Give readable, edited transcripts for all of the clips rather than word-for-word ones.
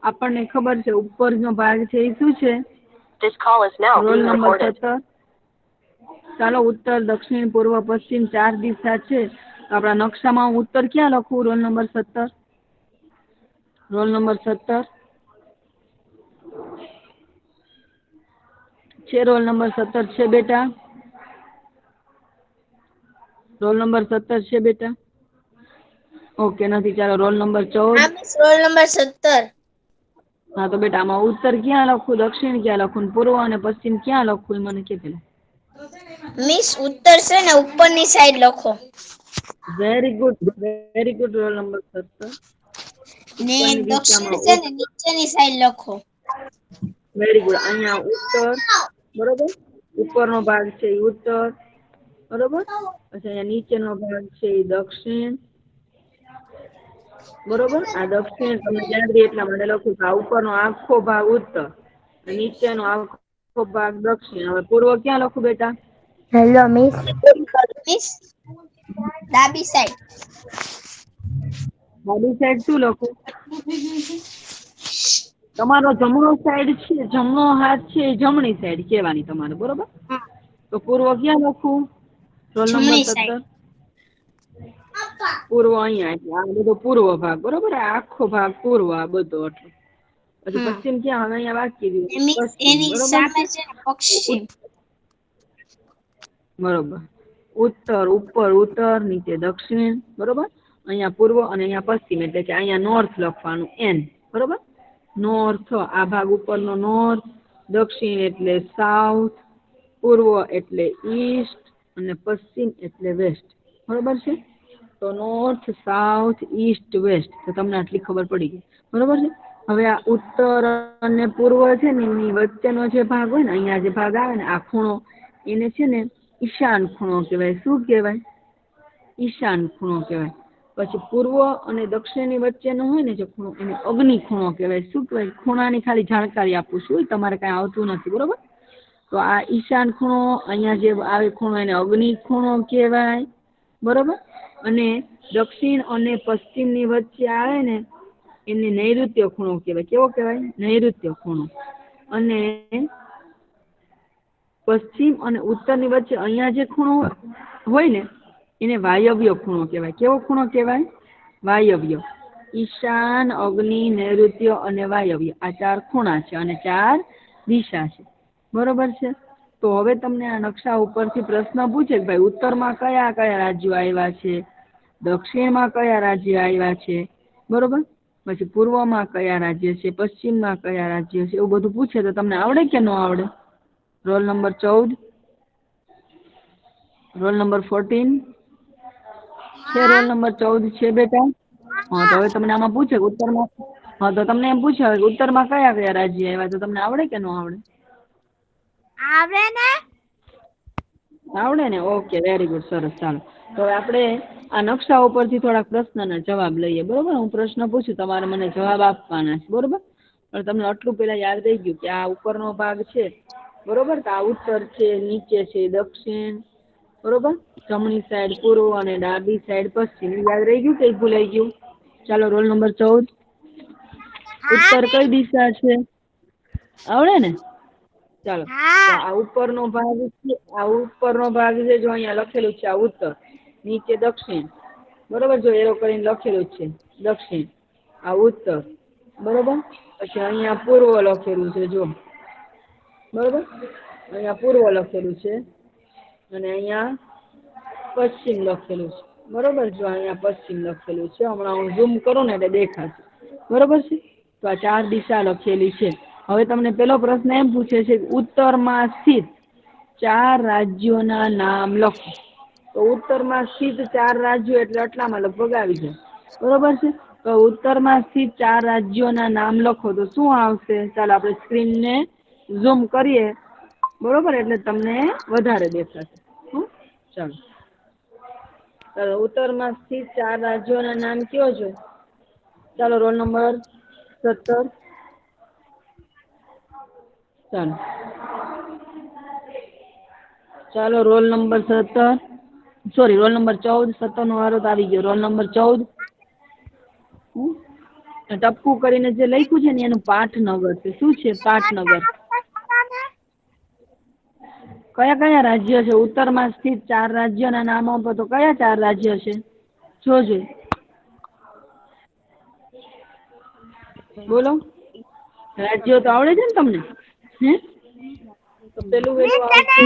આપણને ખબર છે ઉપરનો ભાગ છે એ શું છે? Roll number 17. ચાલો ઉત્તર, દક્ષિણ, પૂર્વ, પશ્ચિમ 4 દિશા છે. આપણા નકશામાં હું ઉત્તર ક્યાં લખું? Roll number 17. રોલ નંબર 17 છે. રોલ નંબર 17 છે બેટા? રોલ નંબર 17 છે બેટા? ઓકે નથી. ચાલો રોલ નંબર 14. હા મિસ, રોલ નંબર 17. હા તો બેટા આમાં ઉત્તર ક્યાં લખું, દક્ષિણ ક્યાં લખું, પૂર્વ અને પશ્ચિમ ક્યાં લખું એ મને કે પેલા. મિસ ઉત્તર છે ને ઉપરની સાઈડ લખો. Very good, very good. Roll number 17 ને ઉપરની દક્ષિણ દિશામાં છે ને નીચેની સાઈડ લખો. Very good. અહીંયા ઉત્તર, બરોબર. ઉપરનો ભાગ છે એ ઉત્તર, બરોબર. પછી અહીંયા નીચેનો ભાગ છે એ દક્ષિણ, બરોબર. આ દક્ષિણ તમને યાદ રહે એટલા માટે લખું છું. આ ઉપરનો આખો ભાગ ઉત્તર, નીચેનો આખો ભાગ દક્ષિણ. હવે પૂર્વ ક્યાં લખું બેટા? Hello miss. મિસ ડાબી સાઈડ. ડાબી સાઈડ શું લખું? તમારો જમણો સાઈડ છે, જમણો હાથ છે એ જમણી સાઈડ કહેવાની તમારે, બરોબર. તો પૂર્વ ક્યાં લખું? રોલ નંબર જમણી 17. સાઈડ. પૂર્વ અહીંયા, એટલે આ બધો પૂર્વ ભાગ, બરોબર. આ આખો ભાગ પૂર્વ, આ બધો એટલે. પછી પશ્ચિમ ક્યાં? હવે અહીંયા વાંચી દીધું મિસ પશ્ચિમ, એની બરોબર સામે છે. છે ને પશ્ચિમ. બરોબર. ઉત્તર, ઉપર ઉત્તર, નીચે દક્ષિણ, બરોબર. અહીંયા પૂર્વ અને અહીંયા પશ્ચિમ, એટલે કે અહીંયા નોર્થ લખવાનું, એન, બરોબર. નોર્થ, આ ભાગ ઉપરનો નોર્થ, દક્ષિણ એટલે સાઉથ, પૂર્વ એટલે ઈસ્ટ અને પશ્ચિમ એટલે વેસ્ટ, બરોબર છે. તો નોર્થ, સાઉથ, ઈસ્ટ, વેસ્ટ. તો તમને આટલી ખબર પડી ગઈ, બરોબર છે. હવે આ ઉત્તર અને પૂર્વ છે ને એની વચ્ચેનો જે ભાગ હોય ને, અહીંયા જે ભાગ આવે ને આ ખૂણો, એને છે ને ઈશાન ખૂણો કહેવાય. શું કહેવાય? ઈશાન ખૂણો કહેવાય. પછી પૂર્વ અને દક્ષિણની વચ્ચેનો હોય ને જે ખૂણો, એને અગ્નિ ખૂણો કહેવાય. શું કહેવાય? ખૂણાની ખાલી જાણકારી આપું છું, તમારે કાંઈ આવતું નથી, બરોબર. તો આ ઈશાન ખૂણો, અહીંયા જે આવે ખૂણો એને અગ્નિ ખૂણો કહેવાય, બરોબર. અને દક્ષિણ અને પશ્ચિમની વચ્ચે આવે ને એને નૈઋત્ય ખૂણો કહેવાય. કેવો કહેવાય? નૈઋત્ય ખૂણો. અને પશ્ચિમ અને ઉત્તરની વચ્ચે અહીંયા જે ખૂણો હોય ને એને વાયવ્ય ખૂણો કહેવાય. કેવો ખૂણો કહેવાય? વાયવ્ય. ઈશાન, અગ્નિ, નૈઋત્ય અને વાયવ્ય, આ 4 ખૂણા છે અને 4 દિશા છે, બરોબર છે. તો હવે તમને આ નકશા ઉપરથી પ્રશ્ન પૂછે કે ભાઈ ઉત્તરમાં કયા કયા રાજ્યો આવ્યા છે, દક્ષિણમાં કયા રાજ્ય આવ્યા છે, બરોબર. પછી પૂર્વમાં કયા રાજ્ય છે, પશ્ચિમમાં કયા રાજ્ય છે, એવું બધું પૂછે તો તમને આવડે કે ન આવડે? રોલ નંબર 14, રોલ નંબર 14 છે. રોલ નંબર 14 છે બેટા? હા તો હવે તમને આમાં પૂછે ઉત્તરમાં, હા તો તમને એમ પૂછે ઉત્તરમાં કયા કયા રાજ્ય આવ્યા, તો તમને આવડે કે ન આવડે? આવડે ને? આવડે ને? ઓકે, વેરી ગુડ, સરસ. ચાલો તો હવે આપણે આ નકશા ઉપરથી થોડાક પ્રશ્નના જવાબ લઈએ, બરોબર. હું પ્રશ્ન પૂછું, તમારે મને જવાબ આપવાના છે, બરોબર. પણ તમને આટલું પેલા યાદ રહી ગયું કે આ ઉપરનો ભાગ છે, બરોબર. તો આ ઉત્તર છે, નીચે છે દક્ષિણ, બરોબર. જમણી સાઈડ પૂર્વ અને ડાબી સાઈડ પશ્ચિમ. યાદ રહી ગયું કે ભૂલાઈ ગયું? ચાલો રોલ નંબર 14. ઉત્તર કઈ દિશા છે? આવડે ને? ચાલો તો આ ઉપરનો ભાગ છે, આ ઉપરનો ભાગ છે જો અહીંયા લખેલું છે આ ઉત્તર, નીચે દક્ષિણ, બરોબર. જો એરો કરીને લખેલું છે દક્ષિણ, આ ઉત્તર, બરોબર. પછી અહીંયા પૂર્વ લખેલું છે જો, બરોબર. અહીંયા પૂર્વ લખેલું છે અને અહીંયા પશ્ચિમ લખેલું છે, બરોબર. જો અહીંયા પશ્ચિમ લખેલું છે, હમણાં હું ઝૂમ કરું ને એટલે દેખાશે, બરોબર છે. તો આ 4 દિશા લખેલી છે. હવે તમને પેલો પ્રશ્ન એમ પૂછે છે કે ઉત્તરમાં સ્થિત 4 રાજ્યોના નામ લખો. તો ઉત્તરમાં સ્થિત 4 રાજ્યો એટલે આટલામાં લગભગ આવી જાય, બરોબર છે. તો ઉત્તરમાં સ્થિત 4 રાજ્યોના નામ લખો તો શું આવશે? ચાલો આપણે સ્ક્રીનને ઝૂમ કરીએ, બરોબર, એટલે તમને વધારે દેખાશે. ચાલો ચાલો ઉત્તરમાં સ્થિત 4 રાજ્યોના નામ કયો છો? ચાલો રોલ નંબર 17. ચાલો ચાલો roll number 17, sorry roll number 14. 17 નો વારો તો આવી ગયો. Roll number 14. ટપકું કરીને જે લખ્યું છે ને એનું પાટનગર છે. શું છે? પાટનગર. કયા કયા રાજ્ય છે? ઉત્તરમાં સ્થિત 4 રાજ્યોના નામ આપો તો કયા 4 રાજ્ય છે? જોજો. બોલો. રાજ્યો તો આવડે છે ને તમને? હે? તો પેલું આવશે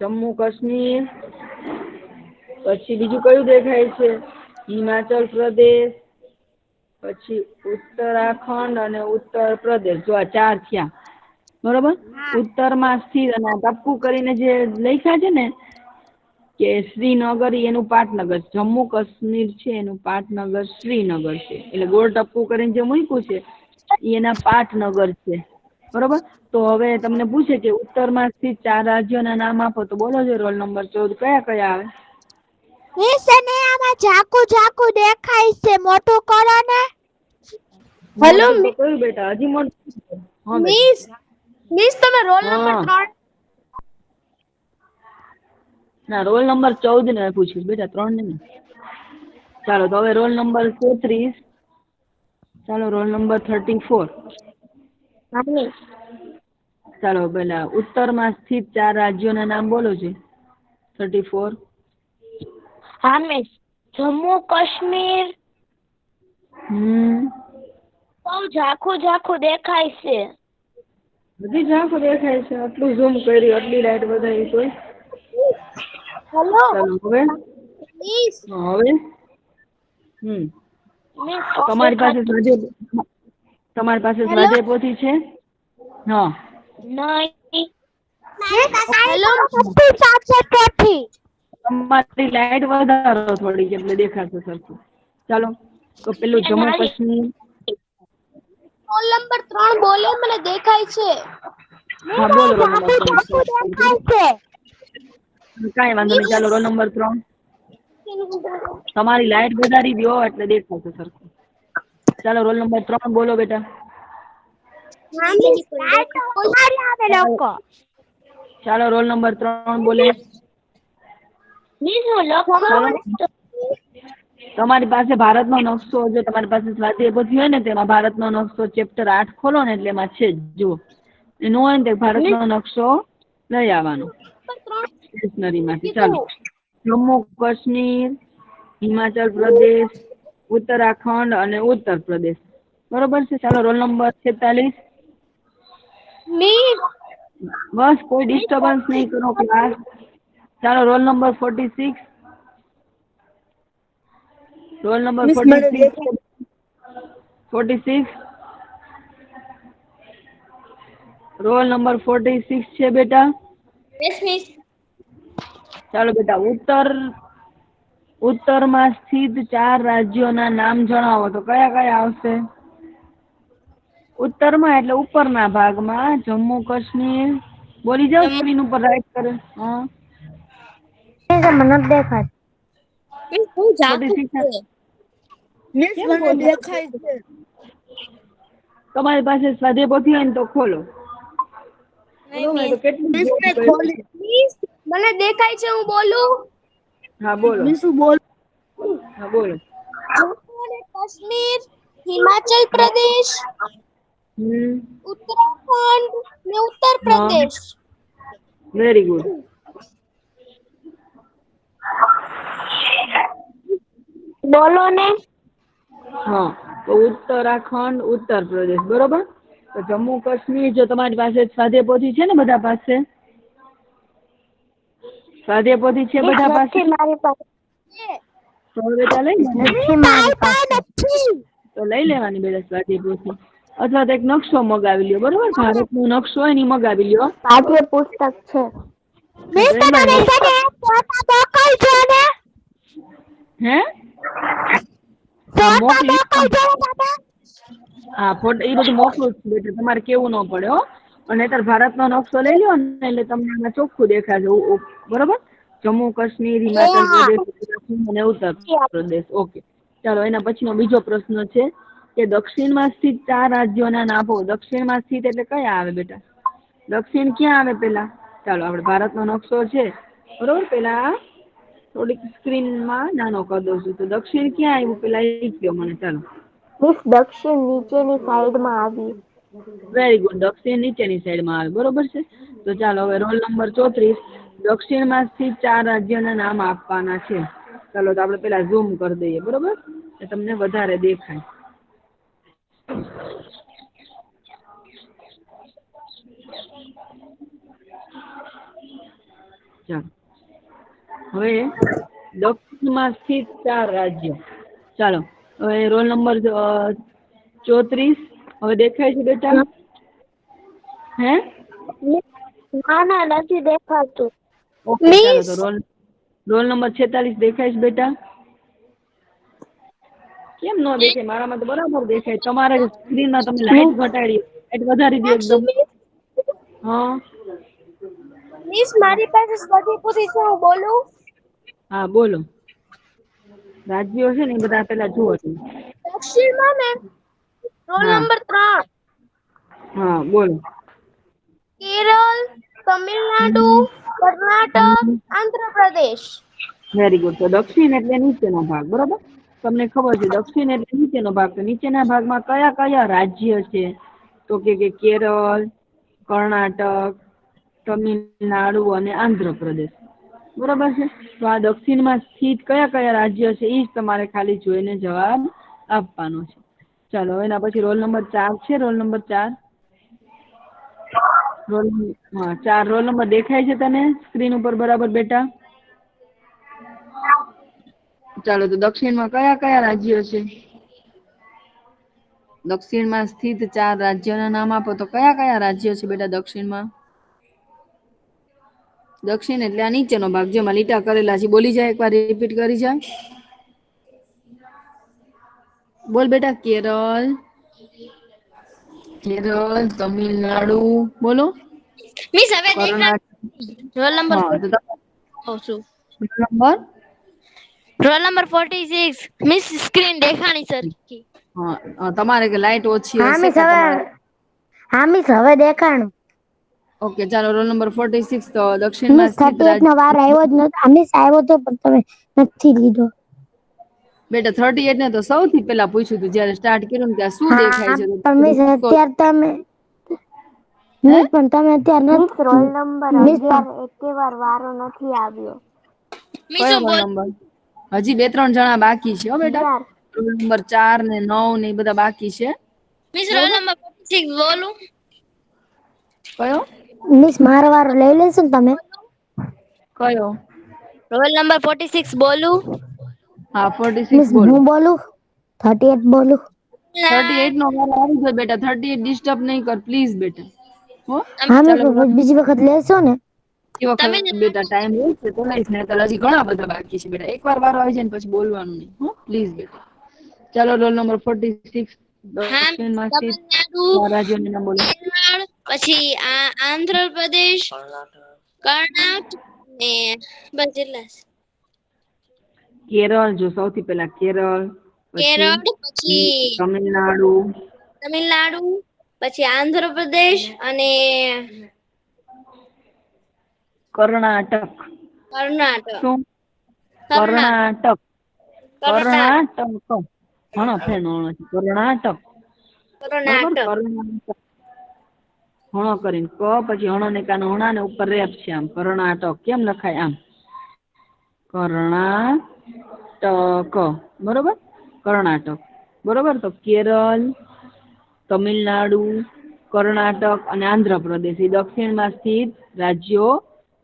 જમ્મુ કાશ્મીર. પછી બીજું કયું દેખાય છે? હિમાચલ પ્રદેશ, પછી ઉત્તરાખંડ અને ઉત્તર પ્રદેશ. જો આ 4 થયા. બરોબર. ઉત્તરમાં સ્થિત અને ટપકું કરીને જે લખ્યા છે ને કે શ્રીનગર એનું પાટનગર. જમ્મુ કાશ્મીર છે એનું પાટનગર શ્રીનગર છે. એટલે ગોળ ટપકું કરીને જે મૂક્યું છે એના પાટનગર છે. બરોબર. તો હવે તમને પૂછે કે ઉત્તરમાં સ્થિત 4 રાજ્યોના નામ આપો તો બોલો છો. રોલ નંબર 14 કયા કયા આવે? મિસ અને આમાં ઝાકુ ઝાકુ દેખાય છે, મોટું કરો ને. હેલો મોટું તો કયું બેટા? હજી મોટું. હા બેટા. મિસ, મિસ તમે રોલ હા. નંબર 3. ના, રોલ નંબર 14 ને પૂછ્યું બેટા, 3 ને. ચાલો તો હવે રોલ નંબર 33. ચાલો રોલ નંબર 34. હા મિસ. ચાલો પેલા ઉત્તરમાં સ્થિત 4 રાજ્યોના નામ બોલો છે. 34. હા મિસ. જમ્મુ કાશ્મીર. બહુ ઝાખું ઝાખું દેખાય છે. બધી ઝાંખું દેખાય છે. આટલું ઝૂમ કર્યું, આટલી લાઈટ વધારી તોય. હેલો ચાલો હવે. મિસ. હવે મિસ તમારી પાસે સ્વાધ્યાય પોથી છે? હા. નહીં. હેલો પોથી. તમારી લાઈટ વધારો થોડીક એટલે દેખાશે સરખું. ચાલો તો પેલું જમ્મુ કાશ્મીર. રોલ નંબર 3 બોલે, મને દેખાય છે. હા બોલો રોલ નંબર 3. દેખાય છે. કાંઈ વાંધો નહીં. ચાલો રોલ નંબર 3. તમારી લાઈટ વધારી દો એટલે દેખાશે સરખું. ચાલો રોલ નંબર 3 બોલો બેટા. ચાલો રોલ નંબર 3 બોલે. ચાલો. તમારી પાસે ભારતનો નકશો, જો તમારી પાસે સ્વાધ્યાય પોથી હોય ને તેમાં ભારતનો નકશો ચેપ્ટર 8 ખોલો ને એટલે એમાં છે જ. જુઓ. એ ન હોય ને તો ભારતનો નકશો લઈ આવવાનો સ્ટેશનરીમાંથી. ચાલો. જમ્મુ કાશ્મીર, હિમાચલ પ્રદેશ, ઉત્તરાખંડ અને ઉત્તર પ્રદેશ. બરોબર છે. ચાલો રોલ નંબર 46. બસ કોઈ ડિસ્ટર્બન્સ નહીં કરો ક્લાસ. ચાલો role number 46. Role number 46. 46. Role number 46 છે બેટા. Yes miss. ચાલો બેટા. ઉત્તરમાં સ્થિત 4 રાજ્યોના નામ જણાવો તો કયા કયા આવશે? ઉત્તરમાં એટલે ઉપરના ભાગમાં. જમ્મુ કાશ્મીર. બોલી જાઓ સ્ક્રીન ઉપર રાઈટ કરે. હા. મને દેખાય. મિસ બહુ ઝાખું 46. છે. મિસ મને દેખાય છે. તમારી પાસે સ્વાધ્યાય પોથી હોય ને તો ખોલો. મેં તો કેટલું મિસ જોર ને કર્યું. ખોલી. મિસ મને દેખાય છે, હું બોલું. હા બોલો. મિસ હું બોલું. હા બોલો. જમ્મુ અને કાશ્મીર, હિમાચલ પ્રદેશ, ઉત્તરાખંડ ને ઉત્તર હા. પ્રદેશ. Very good. બોલો ને. હા. તો ઉત્તરાખંડ, ઉત્તર પ્રદેશ. બરોબર. તો જમ્મુ કાશ્મીર, જો તમારી પાસે સ્વાધ્યાય પોથી છે ને બધા પાસે? સ્વાધ્યાય પોથી છે બધા પાસે? મારી પાસે તો બેટા લઈ લેવાની. નથી મારી પાસે. તો લઈ લેવાની બેટા સ્વાધ્યાય પોથી. અથવા તો એક નકશો મગાવી લ્યો. બરોબર. ભારતનો નકશો હોય ને ઈ મગાવી લ્યો. પાઠ્ય પુસ્તક છે. મિસ તો એમાં તમે છે ને ફોટા મોકલજો ને. હે? ફોટા મોકલી. મોકલજો ને દાદા. હા ફોટો એ બધું મોકલું જ છું બેટા. તમારે કેવું ન પડે હો. અને અત્યારે ભારતનો નકશો લઈ લ્યો ને એટલે તમને એમાં ચોખ્ખું દેખાશે. બરોબર. જમ્મુ કાશ્મીર, હિમાચલ પ્રદેશ, ઉત્તરાખંડ અને ઉત્તર પ્રદેશ. ઓકે. ચાલો એના પછીનો બીજો પ્રશ્ન છે કે દક્ષિણમાં સ્થિત 4 રાજ્યોના નામ આપો. દક્ષિણમાં સ્થિત એટલે કયા આવે બેટા? દક્ષિણ ક્યાં આવે પેલા? ચાલો આપણે ભારતનો નકશો છે બરોબર. પેલા થોડીક સ્ક્રીનમાં નાનો કરી દઉં છું. તો દક્ષિણ ક્યાં આવ્યું પેલા એ કહો મને. ચાલો, મિસ દક્ષિણ નીચેની સાઈડમાં આવી. Very good. દક્ષિણ નીચેની સાઈડમાં આવે, બરોબર છે. તો ચાલો હવે રોલ નંબર 34, દક્ષિણમાં સ્થિત 4 રાજ્યોના નામ આપવાના છે. ચાલો તો આપણે પેલા ઝૂમ કરી દઈએ, બરોબર, એટલે તમને વધારે દેખાય. ચાલો હવે દક્ષિણમાં સ્થિત 4 રાજ્યો. ચાલો હવે રોલ નંબર 34 હવે દેખાય છે બેટા? હે? ના ના નથી દેખાતું. ઓકે, ચાલો તો રોલ નંબર 46 દેખાય છે બેટા? કેમ ન દેખાય? મારામાં તો બરાબર દેખાય. તમારે સ્ક્રીનમાં તમે લાઈટ ઘટાડી, લાઈટ વધારી દો એકદમ. હા મિસ મારી પાસે બધી પૂરી છે, હું બોલું? હા બોલો. રાજ્યો છે ને એ બધા પેલા જુઓ તમે. દક્ષિણમાં મેમ રોલ હા નંબર 3 હા બોલો. કેરળ, તમિલનાડુ, કર્ણાટક, આંધ્રપ્રદેશ. Very good. તો દક્ષિણ એટલે નીચેનો ભાગ, બરોબર. તમને ખબર છે દક્ષિણ એટલે નીચેનો ભાગ. તો નીચેના ભાગમાં કયા કયા રાજ્ય છે? તો કે કેરળ, કર્ણાટક, તમિલનાડુ અને આંધ્રપ્રદેશ, બરોબર છે. તો આ દક્ષિણમાં સ્થિત કયા કયા રાજ્ય છે એ જ તમારે ખાલી જોઈને જવાબ આપવાનો છે. ચાલો એના પછી રોલ નંબર 4 છે. રોલ નંબર 4 રોલ નંબર દેખાય છે તને સ્ક્રીન ઉપર બરાબર બેટા? ચાલો તો દક્ષિણમાં કયા કયા રાજ્યો છે? દક્ષિણમાં સ્થિત 4 રાજ્યોના નામ આપો. તો કયા કયા રાજ્યો છે બેટા દક્ષિણમાં? દક્ષિણ એટલે આ નીચેનો ભાગ જેમાં લીટા કરેલા છે. બોલી જાય, એકવાર રિપીટ કરી જાય. બોલ બેટા. કેરળ, તમિલનાડુ, બોલો. મિસ હવે કર્ણાટક. દેખાય રોલ નંબર હા તો 40 કહું છું. Number roll number 46 miss screen દેખાણી સરખી. હા તમારે કે લાઈટ ઓછી હા હશે મિસ કે હવે, તમારે? હા મિસ હવે દેખાણું. ઓકે ચાલો રોલ નંબર 46 તો મિસ દક્ષિણમાં સ્થિત 38 નો રાજ્ય. વાર આવ્યો જ નતો. મિસ આવ્યો તો પણ તમે નથી લીધો. બેટા 38 ને તો સૌથી પેલા પૂછ્યું હતું જયારે સ્ટાર્ટ કર્યું ને ત્યાં શું દેખાય હા છે? પણ મિસ અત્યારે તમે હે મિસ પણ તમે અત્યારે નથી. રોલ નંબર 11 એકે વાર વારો નથી આવ્યો. મિસ કયો હું રોલ બોલ નંબર? હજી 2-3 જણા બાકી છે હો બેટા. 11 રોલ નંબર 4 ને 9 ને એ બધા બાકી છે. મિસ રોલ બરોબર. નંબર 46 બોલું? કયો? મિસ મારો વારો લઈ લેશો ને તમે? કયો? રોલ નંબર 46 બોલું? હા 46 મિસ બોલો. હું બોલું? 38 બોલું? 38 નો વારો આવી ગયો બેટા. 38 ડિસ્ટર્બ નહીં કર પ્લીઝ બેટા. હો હા મિસ ચાલો બીજી વખત લેશો ને? એ વખત બેટા ટાઈમ રહેશે તો લઈશ, ને તો હજી ઘણા બધા બાકી છે બેટા. એકવાર વારો આવી જાય ને પછી બોલવાનું નહીં, હો પ્લીઝ બેટા. ચાલો રોલ નંબર 46 હા દક્ષિણમાં સ્થિત તમિલનાડુ, 4 રાજ્યોના નામ બોલો. કેરળ, પછી આંધ્રપ્રદેશ, કર્ણાટક ને બસ એટલા જ. કેરળ જો સૌથી પહેલા કેરળ, પછી કેરળ, પછી તમિલનાડુ, તમિલનાડુ, પછી આંધ્રપ્રદેશ અને કર્ણાટક. કર્ણાટક. શું? કર્ણાટક. કર્ણાટક. ઘણો ફેર કર્ણાટક. બરોબર કર્ણાટક. કર્ણાટક. હણો કરીને ક પછી હણો ને કાનો હણા ને ઉપર રેપ છે. આમ કર્ણાટક કેમ લખાય? આમ કર્ણાટક, બરોબર કર્ણાટક. બરોબર. તો કેરળ, તમિલનાડુ, કર્ણાટક અને આંધ્રપ્રદેશ એ દક્ષિણમાં સ્થિત રાજ્યો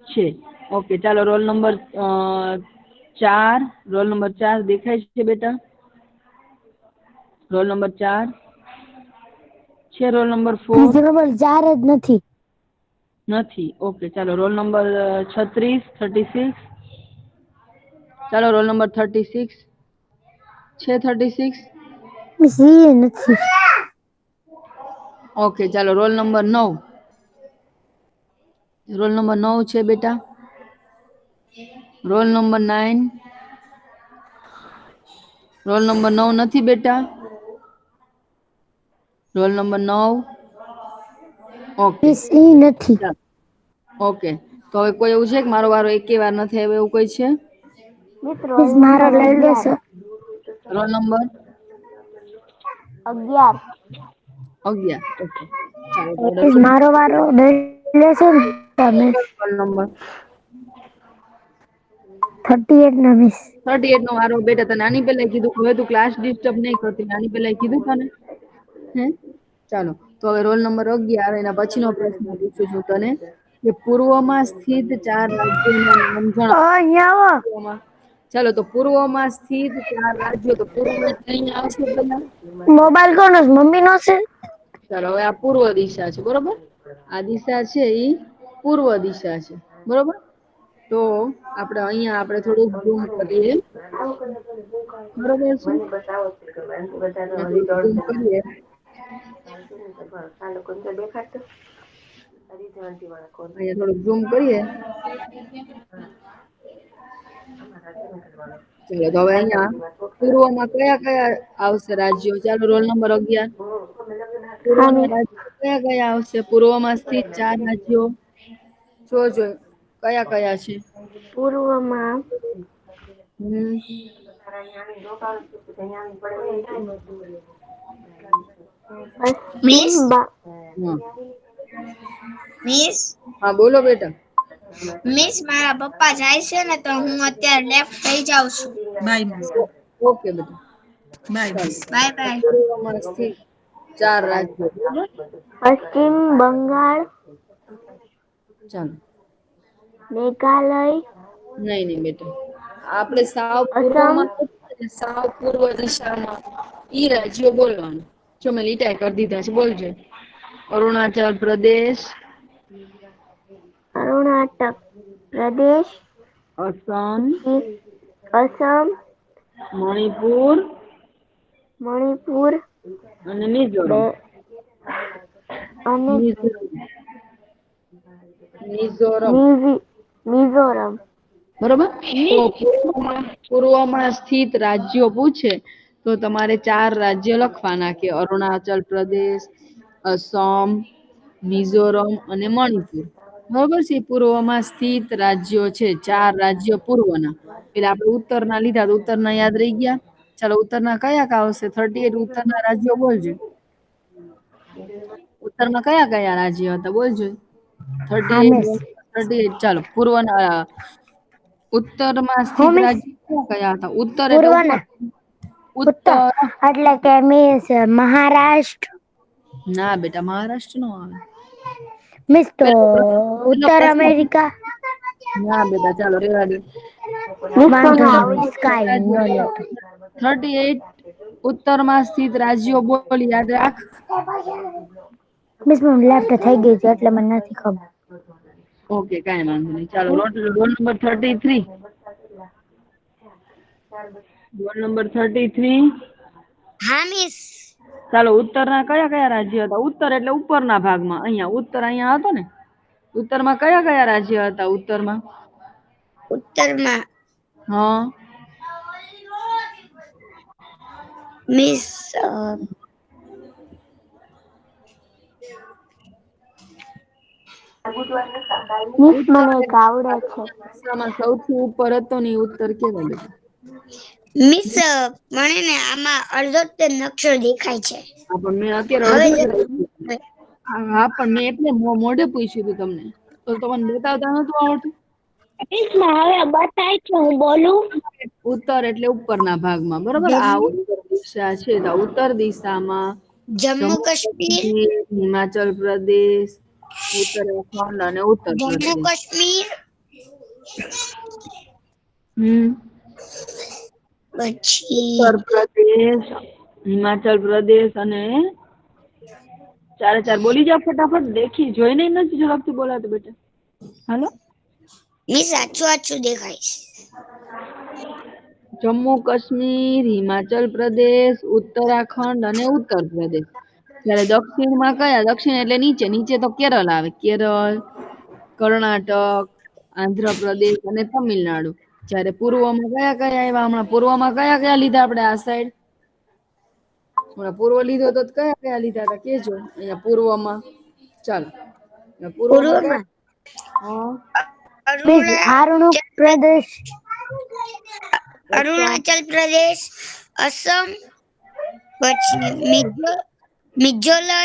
છે. ઓકે ચાલો રોલ નંબર 4. રોલ નંબર 4 દેખાય છે બેટા? રોલ નંબર 4 છે. રોલ નંબર 4 બીજો નંબર 4 જ નથી. નથી. ઓકે ચાલો રોલ નંબર 36. ચાલો રોલ નંબર 36 છે. 36 મિસ એ નથી. ઓકે ચાલો રોલ નંબર 9. રોલ નંબર 9 છે બેટા? Roll number 9. રોલ નંબર 9 નથી બેટા? Roll number 9. ઓકે મિસ એ નથી. ચાલો. ઓકે તો હવે કોઈ એવું છે કે મારો વારો એકે વાર નથી આવ્યો એવું કોઈ છે? મિસ મારો લઈ લેશો રોલ નંબર 11 11. ઓકે, ચાલો તો મિસ મારો વારો લઈ લેશો ને તમે રોલ નંબર 38 નો મિસ 38 નો વારો. બેટા તને આની પહેલા કીધું, હવે તું ક્લાસ ડિસ્ટર્બ નહીં કરતી. આની પહેલા કીધું તને હે? ચાલો તો હવે રોલ નંબર 11 એના પછીનો પ્રશ્ન પૂછું છું તને કે પૂર્વમાં સ્થિત 4 રાજ્યોના નામ જણાવો. અહીંયા આવો પૂર્વમાં. ચાલો તો પૂર્વમાં સ્થિત 4 રાજ્યો. તો પૂર્વ એટલે અહીંયા આવશે પેલા. મોબાઈલ કોનો છે? મમ્મીનો છે ચાલો હવે આ પૂર્વ દિશા છે, બરોબર? આ દિશા છે ઈ પૂર્વ દિશા છે, બરોબર? તો આપણે થોડુંક ઝૂમ કરીએ, બરોબર છે? થોડુંક ઝૂમ કરીએ. અહીંયા થોડુંક ઝૂમ કરીએ. ચાલો તો હવે અહીંયા પૂર્વમાં કયા કયા આવશે રાજ્યો? ચાલો રોલ નંબર 11. પૂર્વના રાજ્યો કયા કયા આવશે? પૂર્વમાં સ્થિત 4 રાજ્યો જોજો કયા કયા છે. પૂર્વમાં હમ મિસ હા. મિસ હા બોલો બેટા. મિસ મારા પપ્પા જાય છે ને તો હું અત્યારે લેફ્ટ થઈ જાઉં છું. ઓકે બેટા. Bye bye. પૂર્વમાં સ્થિત 4 રાજ્યો, બરોબર? પશ્ચિમ બંગાળ ચાલો. મેઘાલય નહીં બેટા, આપણે સાવ અસમ પૂર્વ દિશામાં ઈ રાજ્યો બોલવાનું. જો મેં લીટા કરી દીધા છે, બોલજો. અરુણાચલ પ્રદેશ, અરુણાચલ પ્રદેશ અસમ, અસમ મણિપુર મણિપુર અને મિઝોરમ. અને મિઝોરમ, મિઝોરમ. બરોબર? તો પૂર્વમાં સ્થિત રાજ્યો પૂછે તો તમારે 4 રાજ્ય લખવાના કે અરુણાચલ પ્રદેશ, અસમ, મિઝોરમ અને મણિપુર. બરોબર છે? પૂર્વમાં સ્થિત રાજ્યો છે 4 રાજ્યો પૂર્વના. એટલે આપણે ઉત્તરના લીધા તો ઉત્તરના યાદ રહી ગયા. ચાલો ઉત્તરના કયા કયા આવશે? 38 ઉત્તરના રાજ્યો બોલજો. ઉત્તરમાં કયા કયા રાજ્યો હતા બોલજો. 38 ચાલો પૂર્વના ઉત્તરમાં સ્થિત રાજ્યો કયા હતા? ઉત્તર એટલે ઉપર. ઉત્તર એટલે કે મિસ મહારાષ્ટ્ર. ના બેટા, મહારાષ્ટ્ર નો આવે. મિસ તો ઉત્તર અમેરિકા. ના બેટા, ચાલો રેવા દે. વાંધો નહીં, કાઈ નો લ્યો. 38 ઉત્તરમાં સ્થિત રાજ્યો બોલ, યાદ રાખ. મિસ હું લેફ્ટ થઈ ગઈ છે એટલે મને નથી ખબર. ઓકે, કાઈ વાંધો નહીં. ચાલો રોલ નંબર 33. Roll number 33. હા મિસ. ચાલો ઉત્તરના કયા કયા રાજ્યો હતા? ઉત્તર એટલે ઉપરના ભાગમાં. અહીંયા ઉત્તર અહીંયા હતો ને. ઉત્તરમાં કયા કયા રાજ્ય હતા? ઉત્તરમાં ઉત્તરમાં હા મિસ મિસ મને એક આવડે છે. આમાં સૌથી ઉપર હતો ને ઈ ઉત્તર કેવો બેટા? મિસ મને ને આમાં અડધો તે નકશો દેખાય છે. હા પણ મેં અત્યારે હવે હા પણ મેં એટલે મોઢે પૂછ્યું હતું તમને, તો તમને બતાવતા નતું આવડતું. મિસ હવે બતાય છે, હું બોલું. ઉત્તર એટલે ઉપરના ભાગમાં, બરોબર? આ ઉત્તર દિશા છે. તો ઉત્તર દિશામાં જમ્મુ કાશ્મીર, હિમાચલ પ્રદેશ, ઉત્તરાખંડ અને ઉત્તર જમ્મુ પ્રદેશ. કાશ્મીર પછી ઉત્તર પ્રદેશ, હિમાચલ પ્રદેશ અને 4 બોલી જાઓ ફટાફટ. દેખી જોઈને નથી ઝડપથી બોલાતું બેટા. હાલો. મિસ આછું દેખાય છે. જમ્મુ કાશ્મીર, હિમાચલ પ્રદેશ, ઉત્તરાખંડ અને ઉત્તર પ્રદેશ. જ્યારે દક્ષિણમાં કયા? દક્ષિણ એટલે નીચે. નીચે તો કેરળ આવે. કેરળ, કર્ણાટક, આંધ્રપ્રદેશ અને તમિલનાડુ. જ્યારે પૂર્વમાં કયા કયા આવ્યા? હમણાં પૂર્વમાં કયા કયા લીધા આપણે આ સાઈડ? હમણાં પૂર્વ લીધો તો કયા કયા લીધા હતા કેજો. અહીંયા પૂર્વમાં ચાલો પૂર્વમાં અરુણાચલ પ્રદેશ, અરુણાચલ પ્રદેશ, અસમ, પછી મિઝોલય,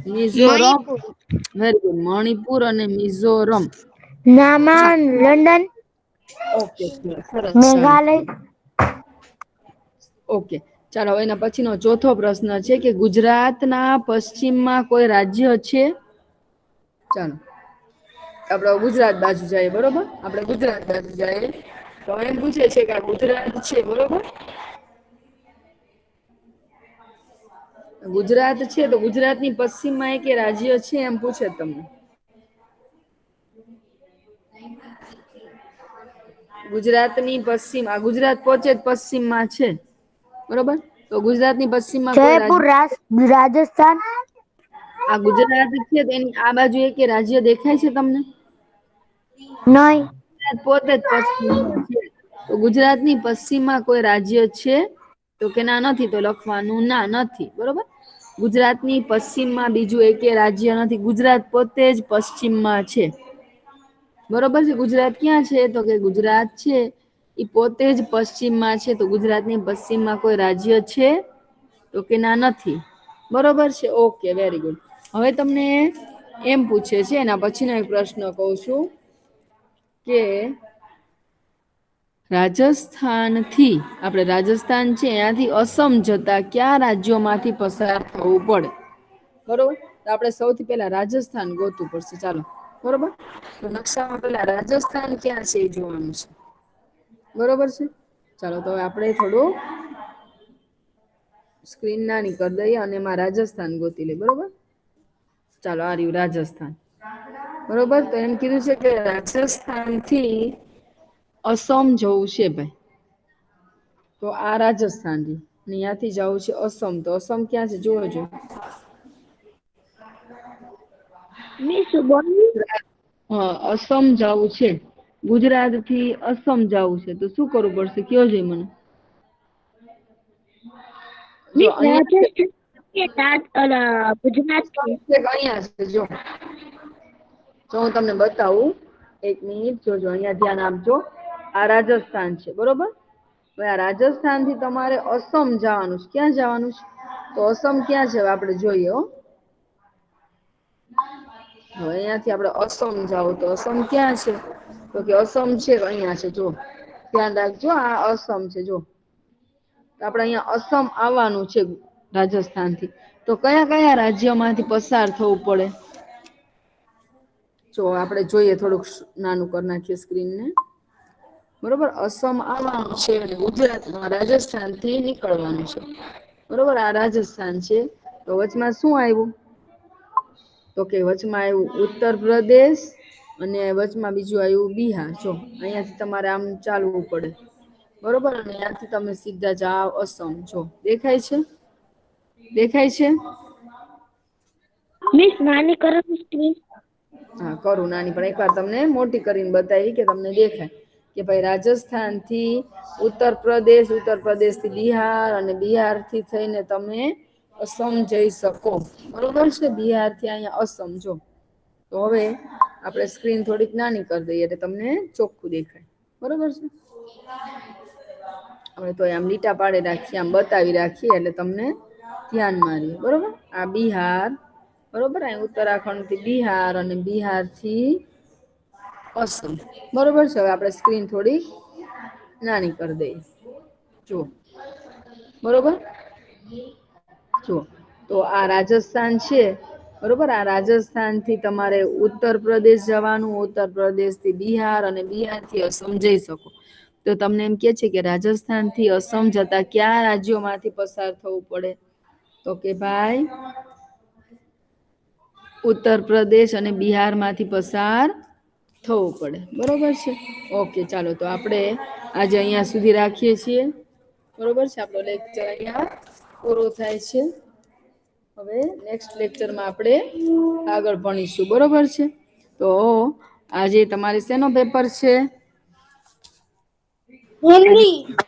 મિઝોરમ. Very good. મણિપુર અને મિઝોરમ. નામાન લંડન, ઓકે સરસ ચાલો. મેઘાલય, ઓકે ચાલો હવે એના પછીનો ચોથો પ્રશ્ન છે કે ગુજરાતના પશ્ચિમમાં કોઈ રાજ્ય છે? ચાલો આપણે ગુજરાત બાજુ જઈએ, બરોબર? આપણે ગુજરાત બાજુ જઈએ તો એમ પૂછે છે કે આ ગુજરાત છે, બરોબર? ગુજરાત છે તો ગુજરાતની પશ્ચિમમાં એક રાજ્ય છે એમ પૂછે તમને. ગુજરાતની પશ્ચિમ, આ ગુજરાત પોતે જ પશ્ચિમમાં છે, બરોબર? તો ગુજરાતની પશ્ચિમમાં કોઈ જયપુર, રાજ્ય, રાજસ્થાન, આ ગુજરાત છે તો એની આ બાજુ એક રાજ્ય દેખાય છે તમને? નહીં, ગુજરાત પોતે જ પશ્ચિમમાં છે. તો ગુજરાતની પશ્ચિમમાં કોઈ રાજ્ય છે? તો કે ના નથી, તો લખવાનું ના નથી, બરોબર? ગુજરાતની પશ્ચિમમાં બીજું એકેય રાજ્ય નથી. ગુજરાત પોતે જ પશ્ચિમમાં છે, બરોબર છે? ગુજરાત ક્યાં છે? તો કે ગુજરાત છે એ પોતે જ પશ્ચિમમાં છે. તો ગુજરાતની પશ્ચિમમાં કોઈ રાજ્ય છે? તો કે ના નથી, બરોબર છે? Okay very good. હવે તમને એમ પૂછે છે, એના પછીનો એક પ્રશ્ન કહું છું કે રાજસ્થાનથી, આપણે રાજસ્થાન છે ત્યાંથી અસમ જતા કયા રાજ્યોમાંથી પસાર થવું પડે? બરોબર, તો આપણે સૌથી પહેલા રાજસ્થાન ગોતવું પડશે. ચાલો, બરોબર? તો નકશામાં પહેલા રાજસ્થાન ક્યાં છે એ જોવાનું છે, બરોબર છે? ચાલો તો હવે આપણે થોડું સ્ક્રીન નાની કરી દઈએ અને એમાં રાજસ્થાન ગોતી લઈએ, બરોબર? ચાલો આ રહ્યું રાજસ્થાન, બરોબર? તો એમ કીધું છે કે રાજસ્થાનથી અસમ જવું છે ભાઈ. તો આ રાજસ્થાન છે, ત્યાંથી જવું છે અસમ. તો અસમ ક્યાં છે જોજો. મિસ બોલી, હા, અસમ જવું છે. ગુજરાત થી અસમ જવું છે તો શું કરવું પડશે કયો છે મને? જો મિસ અહીંયા રાજસ્થાન કે ગુજરાત કે? અહીંયા છે, જો હું તમને બતાવું, એક મિનિટ જોજો, અહીંયા ધ્યાન આપજો. આ રાજસ્થાન છે, બરોબર? હવે આ રાજસ્થાન થી તમારે અસમ જવાનું છે. ક્યાં જવાનું છે? તો અસમ ક્યાં છે આપણે જોઈએ. હો, હવે અહીંયાથી આપણે અસમ જાવ તો અસમ ક્યાં છે? તો કે અસમ છે અહીંયા છે, જો ધ્યાન રાખજો, આ અસમ છે. જો આપણે અહીંયા અસમ આવવાનું છે રાજસ્થાનથી. તો કયા કયા રાજ્યમાંથી પસાર થવું પડે? જો આપણે જોઈએ, થોડુંક નાનું કરી નાખીએ સ્ક્રીનને, બરોબર? અસમ આવવાનું છે અને ગુજરાતમાં રાજસ્થાન થી નીકળવાનું છે, બરોબર? આ રાજસ્થાન છે. તો વચમાં શું આવ્યું? તો કે વચમાં આવ્યું ઉત્તર પ્રદેશ અને વચમાં બીજું આવ્યું બિહાર. જો અહીંયાથી તમારે આમ ચાલવું પડે, બરોબર? અને ત્યાંથી તમે સીધા જાઓ અસમ. જો દેખાય છે? દેખાય છે? મિસ નાની કરો સ્ક્રીન. હા કરું નાની, પણ એકવાર તમને મોટી કરીને બતાવી કે તમને દેખાય કે ભાઈ રાજસ્થાન થી ઉત્તર પ્રદેશ, ઉત્તર પ્રદેશ થી બિહાર અને બિહાર થી થઈને તમે અસમ જઈ શકો, બરોબર છે? બિહાર થી અહીંયા અસમ. જો તો હવે આપણે સ્ક્રીન થોડીક નાની કરી દઈએ એટલે તમને ચોખ્ખું દેખાય, બરોબર છે? હવે તો આમ લીટા પાડે રાખીએ, આમ બતાવી રાખીએ એટલે તમને ધ્યાનમાં રહે, બરોબર? આ બિહાર, બરોબર? અહીં ઉત્તરાખંડ થી બિહાર અને બિહાર થી અસમ, બરોબર છે? હવે આપણે સ્ક્રીન થોડી નાની કરી દઈએ, જો બરોબર? જો તો આ રાજસ્થાન છે, બરોબર? આ રાજસ્થાન થી તમારે ઉત્તર પ્રદેશ જવાનું, ઉત્તર પ્રદેશ થી બિહાર અને બિહાર થી અસમ જઈ શકો. તો તમને એમ કે છે કે રાજસ્થાન થી અસમ જતા કયા રાજ્યોમાંથી પસાર થવું પડે? તો કે ભાઈ ઉત્તર પ્રદેશ અને બિહાર માંથી પસાર થવું પડે, બરોબર છે? ઓકે ચાલો, તો આપણે આજે અહીંયા સુધી રાખીએ છીએ, બરોબર છે? આપણો લેક્ચર અહીંયા પૂરો થાય છે. હવે નેક્સ્ટ લેક્ચરમાં આપણે આગળ ભણીશું, બરોબર છે? તો આજે તમારે શેનો પેપર છે? આજે હિન્દી.